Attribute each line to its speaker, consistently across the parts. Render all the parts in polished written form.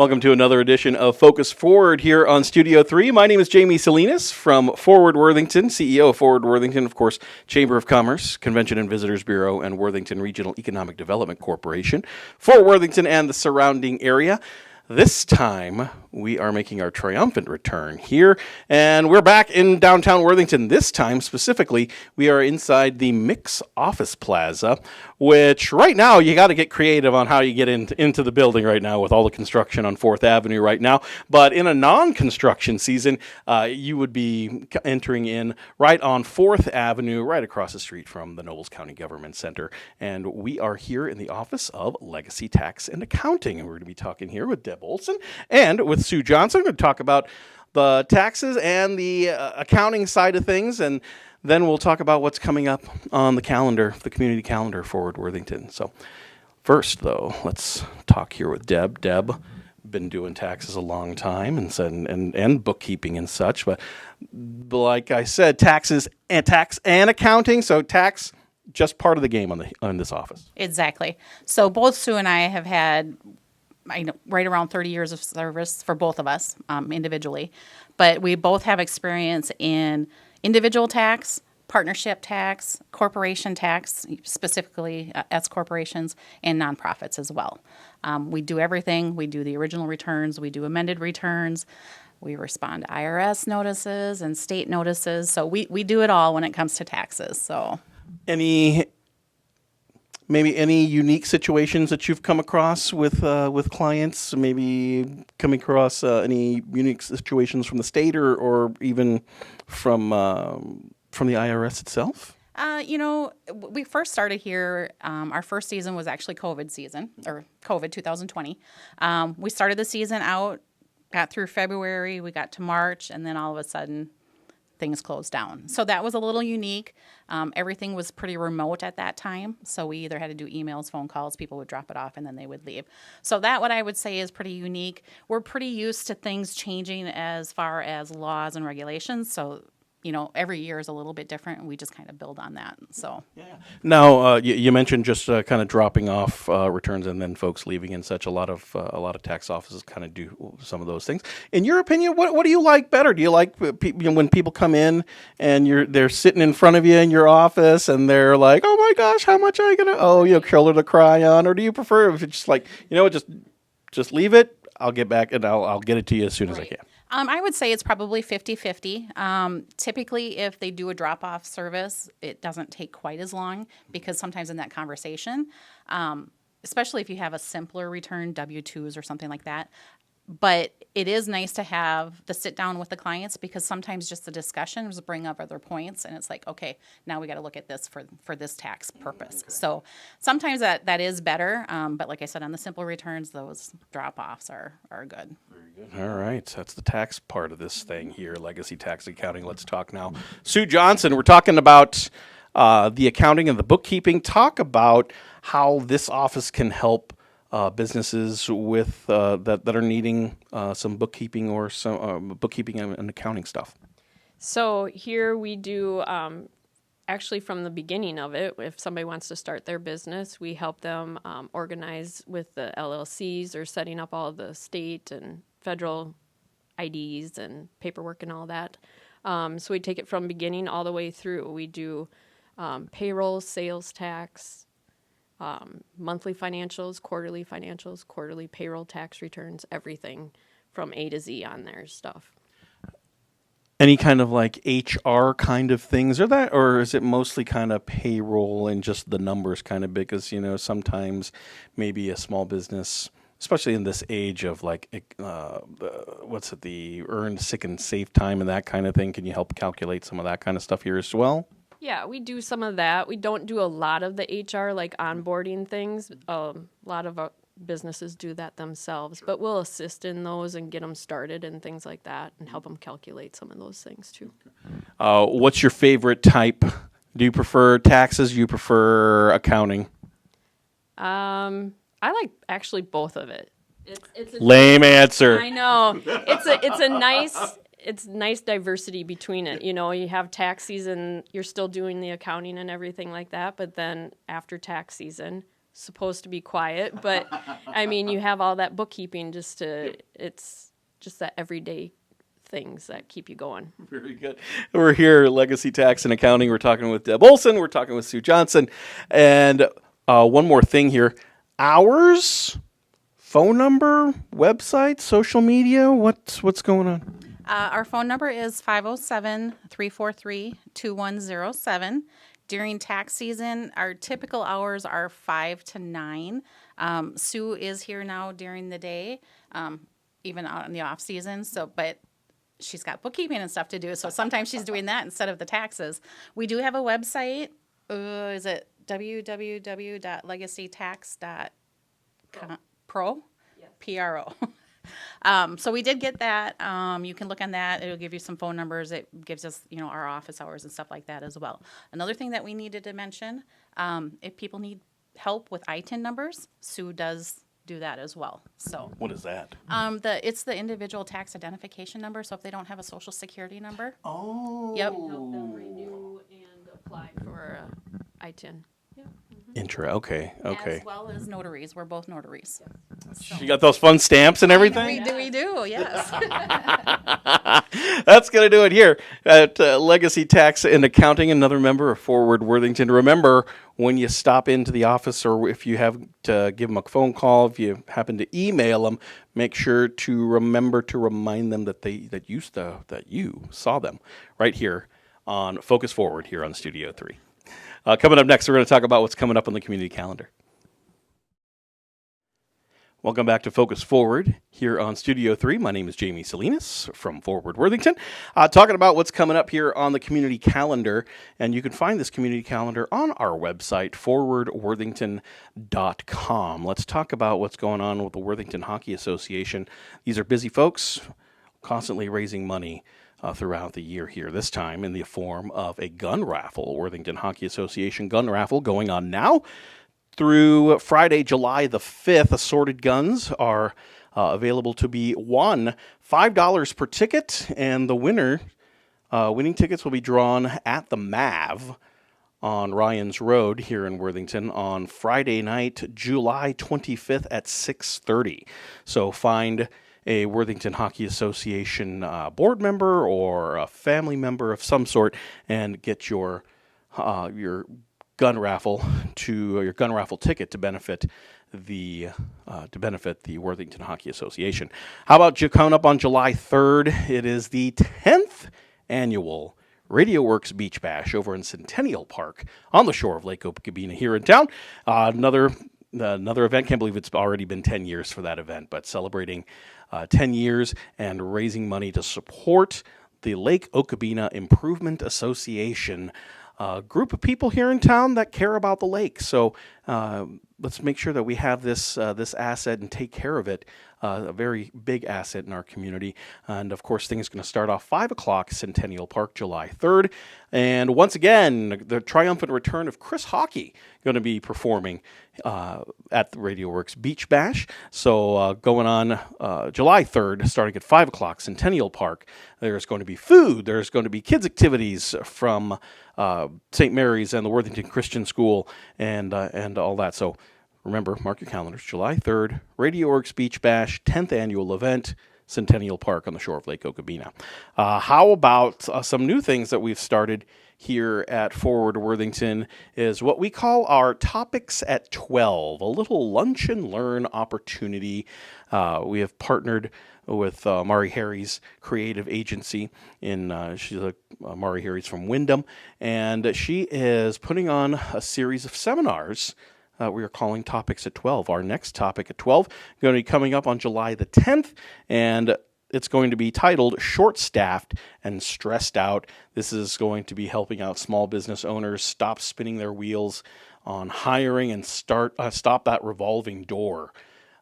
Speaker 1: Welcome to another edition of Focus Forward here on Studio 3. My name is Jamie Salinas from Forward Worthington, CEO of Forward Worthington, of course, Chamber of Commerce, Convention and Visitors Bureau, and Worthington Regional Economic Development Corporation for Worthington and the surrounding area. This time, we are making our triumphant return here, and we're back in downtown Worthington. This time, specifically, we are inside the Mix Office Plaza, which right now, you got to get creative on how you get into the building right now with all the construction on 4th Avenue right now. But in a non-construction season, you would be entering in right on 4th Avenue, right across the street from the Nobles County Government Center. And we are here in the office of Legacy Tax and Accounting, and we're going to be talking here with Deb Olson and with Sue Johnson. We're going to talk about the taxes and the accounting side of things, and then we'll talk about what's coming up on the calendar, the community calendar for Worthington. So first, though, let's talk here with Deb. Deb, been doing taxes a long time and bookkeeping and such, but like I said, tax and accounting, so tax just part of the game on this office.
Speaker 2: Exactly. So both Sue and I have had right around 30 years of service for both of us individually, but we both have experience in individual tax, partnership tax, corporation tax, specifically S corporations, and nonprofits as well. We do everything. We do the original returns. We do amended returns. We respond to IRS notices and state notices. So we do it all when it comes to taxes. So
Speaker 1: Maybe any unique situations that you've come across with clients? Maybe coming across any unique situations from the state or even from the IRS itself?
Speaker 2: We first started here. Our first season was actually COVID season, or COVID 2020. We started the season out, got through February, we got to March, and then all of a sudden things closed down. So that was a little unique. Everything was pretty remote at that time. So we either had to do emails, phone calls, people would drop it off, and then they would leave. So that, what I would say, is pretty unique. We're pretty used to things changing as far as laws and regulations. So, every year is a little bit different, and we just kind of build on that. So
Speaker 1: yeah. Now, you mentioned just kind of dropping off returns and then folks leaving and such. A lot of tax offices kind of do some of those things. In your opinion, what do you like better? Do you like when people come in and they're sitting in front of you in your office and they're like, "Oh my gosh, how much am I gonna shoulder to cry on?" Or do you prefer if it's just like, just leave it? I'll get back and I'll get it to you as soon as I can.
Speaker 2: I would say it's probably 50-50. Typically, if they do a drop-off service, it doesn't take quite as long because sometimes in that conversation, especially if you have a simpler return, W-2s or something like that, but it is nice to have the sit down with the clients because sometimes just the discussions bring up other points, and it's like, okay, now we got to look at this for this tax purpose. Okay. So sometimes that is better, but like I said, on the simple returns, those drop-offs are good.
Speaker 1: Very good. All right, so that's the tax part of this thing here, Legacy Tax Accounting. Let's talk now. Sue Johnson, we're talking about the accounting and the bookkeeping. Talk about how this office can help businesses with that are needing some bookkeeping or some bookkeeping and accounting stuff.
Speaker 3: So here we do actually from the beginning of it. If somebody wants to start their business, we help them organize with the LLCs or setting up all the state and federal IDs and paperwork and all that. So we take it from beginning all the way through. We do payroll, sales tax, monthly financials, quarterly payroll tax returns, everything from A to Z on their stuff.
Speaker 1: Any kind of like HR kind of things or is it mostly kind of payroll and just the numbers kind of, because, sometimes maybe a small business, especially in this age of like, the earned sick and safe time and that kind of thing. Can you help calculate some of that kind of stuff here as well?
Speaker 3: Yeah, we do some of that. We don't do a lot of the HR, like onboarding things. A lot of businesses do that themselves, but we'll assist in those and get them started and things like that and help them calculate some of those things too.
Speaker 1: What's your favorite type? Do you prefer taxes? Do you prefer accounting?
Speaker 3: I like actually both of it.
Speaker 1: It's lame answer.
Speaker 3: I know. It's nice diversity between it. You have tax season, you're still doing the accounting and everything like that, but then after tax season, supposed to be quiet, but I mean, you have all that bookkeeping it's just that everyday things that keep you going.
Speaker 1: Very good. We're here, Legacy Tax and Accounting. We're talking with Deb Olson. We're talking with Sue Johnson. And one more thing here. Hours, phone number, website, social media, what's going on?
Speaker 2: Our phone number is 507-343-2107. During tax season, our typical hours are 5 to 9. Sue is here now during the day, even out in the off season. but she's got bookkeeping and stuff to do, so sometimes she's doing that instead of the taxes. We do have a website. Is it www.legacytax.pro? Yes. Pro. So we did get that. You can look on that. It'll give you some phone numbers. It gives us, our office hours and stuff like that as well. Another thing that we needed to mention, if people need help with ITIN numbers, Sue does do that as well. So
Speaker 1: What is that?
Speaker 2: it's the individual tax identification number. So if they don't have a social security number,
Speaker 1: Oh.
Speaker 2: yep.
Speaker 3: Help them renew and apply for ITIN.
Speaker 1: Okay.
Speaker 2: As well as notaries. We're both notaries.
Speaker 1: You got those fun stamps and everything?
Speaker 2: We do, yes.
Speaker 1: That's going to do it here at Legacy Tax and Accounting, another member of Forward Worthington. Remember, when you stop into the office or if you have to give them a phone call, if you happen to email them, make sure to remember to remind them that you saw them right here on Focus Forward here on Studio 3. Coming up next, we're going to talk about what's coming up on the community calendar. Welcome back to Focus Forward here on Studio 3. My name is Jamie Salinas from Forward Worthington, talking about what's coming up here on the community calendar. And you can find this community calendar on our website, forwardworthington.com. Let's talk about what's going on with the Worthington Hockey Association. These are busy folks, constantly raising money throughout the year here, this time in the form of a gun raffle. Worthington Hockey Association gun raffle going on now through Friday, July the 5th. Assorted guns are available to be won. $5 per ticket, and the winning tickets will be drawn at the MAV on Ryan's Road here in Worthington on Friday night, July 25th at 6:30. So find a Worthington Hockey Association board member or a family member of some sort and get your gun raffle your gun raffle ticket to benefit the Worthington Hockey Association. How about coming up on July 3rd? It is the 10th annual Radio Works Beach Bash over in Centennial Park on the shore of Lake Okabena here in town. Another event. Can't believe it's already been 10 years for that event, but celebrating 10 years and raising money to support the Lake Okabena Improvement Association, a group of people here in town that care about the lake. So let's make sure that we have this asset and take care of it. A very big asset in our community. And of course, things are going to start off 5 o'clock, Centennial Park, July 3rd. And once again, the triumphant return of Chris Hockey going to be performing at the Radio Works Beach Bash. So going on July 3rd, starting at 5 o'clock, Centennial Park. There's going to be food. There's going to be kids' activities from St. Mary's and the Worthington Christian School and all that. So remember, mark your calendars, July 3rd, Radio Works Beach Bash, 10th annual event, Centennial Park on the shore of Lake Okabena. How about some new things that we've started here at Forward Worthington is what we call our Topics at 12, a little lunch and learn opportunity. We have partnered with Mari Harry's creative agency. She's Mari Harry's from Wyndham, and she is putting on a series of seminars we are calling Topics at 12. Our next topic at 12 is going to be coming up on July the 10th, and it's going to be titled Short-Staffed and Stressed Out. This is going to be helping out small business owners stop spinning their wheels on hiring and stop that revolving door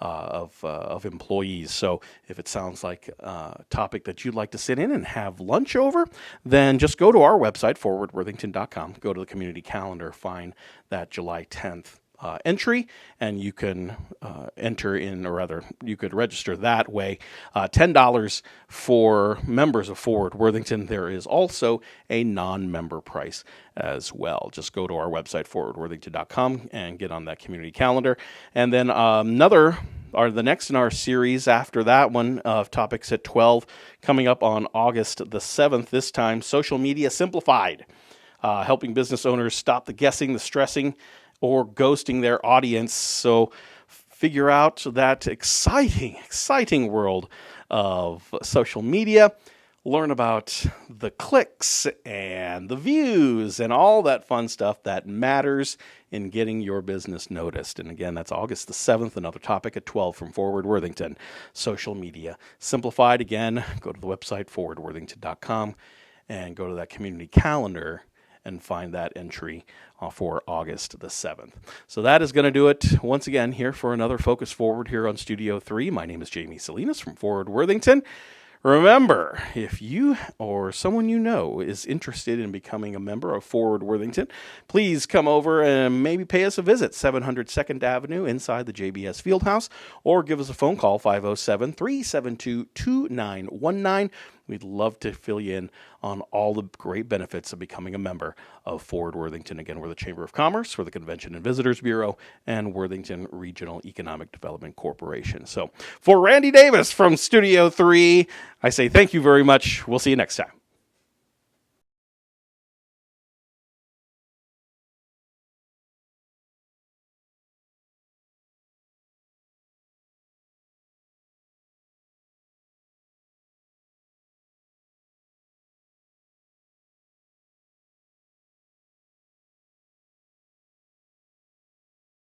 Speaker 1: of employees. So if it sounds like a topic that you'd like to sit in and have lunch over, then just go to our website, forwardworthington.com, go to the community calendar, find that July 10th entry, and you can enter in, or rather, you could register that way. $10 for members of Forward Worthington. There is also a non-member price as well. Just go to our website, forwardworthington.com, and get on that community calendar. And then the next in our series after that one of topics at 12, coming up on August the 7th, this time, Social Media Simplified, helping business owners stop the guessing, the stressing, or ghosting their audience. So figure out that exciting world of social media. Learn about the clicks and the views and all that fun stuff that matters in getting your business noticed. And again, that's August the 7th, another topic at 12 from Forward Worthington. Social Media Simplified. Again, go to the website, forwardworthington.com, and go to that community calendar and find that entry for August the 7th. So that is going to do it once again here for another Focus Forward here on Studio 3. My name is Jamie Salinas from Forward Worthington. Remember, if you or someone you know is interested in becoming a member of Forward Worthington, please come over and maybe pay us a visit, 700 2nd Avenue inside the JBS Fieldhouse, or give us a phone call, 507-372-2919. We'd love to fill you in on all the great benefits of becoming a member of Forward Worthington. Again, we're the Chamber of Commerce, we're the Convention and Visitors Bureau, and Worthington Regional Economic Development Corporation. So for Randy Davis from Studio 3, I say thank you very much. We'll see you next time.